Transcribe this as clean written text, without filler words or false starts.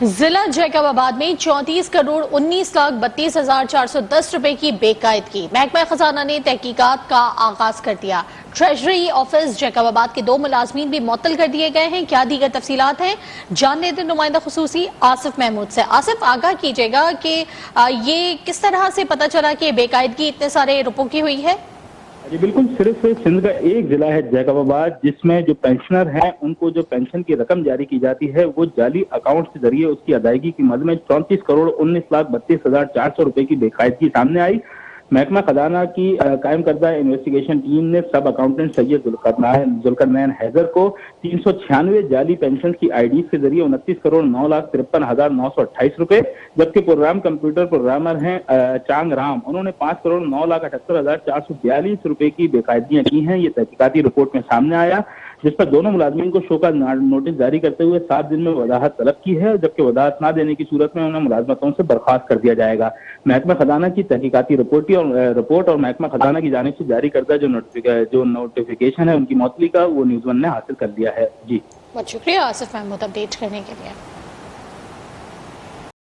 ضلع جیکب آباد میں 34 کروڑ 19 لاکھ 32,410 روپے کی بےقاعدگی۔ محکمہ خزانہ نے تحقیقات کا آغاز کر دیا۔ ٹریجری آفس جیکب آباد کے 2 ملازمین بھی معطل کر دیے گئے ہیں۔ کیا دیگر تفصیلات ہیں، جاننے دیں نمائندہ خصوصی آصف محمود سے۔ آصف، آگاہ کیجیے گا کہ یہ کس طرح سے پتہ چلا کہ بےقاعدگی اتنے سارے روپوں کی ہوئی ہے؟ جی بالکل، صرف سندھ کا ایک ضلع ہے جیکب آباد جس میں جو پینشنر ہیں ان کو جو پینشن کی رقم جاری کی جاتی ہے وہ جعلی اکاؤنٹ کے ذریعے اس کی ادائیگی کی مد میں 34 کروڑ 19 لاکھ 32,400 روپے کی بےقاعدگی سامنے آئی۔ محکمہ خزانہ کی قائم کردہ انویسٹیگیشن ٹیم نے سب اکاؤنٹنٹ سید ذوالقرنین حیدر کو 396 جعلی پینشن کی آئی ڈیز کے ذریعے 29 کروڑ 9 لاکھ 53,928 روپے، جبکہ پروگرام کمپیوٹر پروگرامر ہیں چانگ رام، انہوں نے 5 کروڑ 9 لاکھ 78,442 روپے کی بےقاعدگیاں کی ہیں۔ یہ تحقیقاتی رپورٹ میں سامنے آیا، جس پر دونوں ملازمین کو شو کا نوٹس جاری کرتے ہوئے 7 دن میں وضاحت طلب کی ہے، جبکہ وضاحت نہ دینے کی صورت میں انہیں ملازمتوں سے برخاست کر دیا جائے گا۔ محکمہ خزانہ کی تحقیقاتی رپورٹ اور محکمہ خزانہ کی جانب سے جاری کردہ جو نوٹیفیکیشن ہے ان کی معطلی کا، وہ نیوز ون نے حاصل کر لیا ہے۔ جی بہت شکریہ آصف محمود اپڈیٹ کرنے کے لیے۔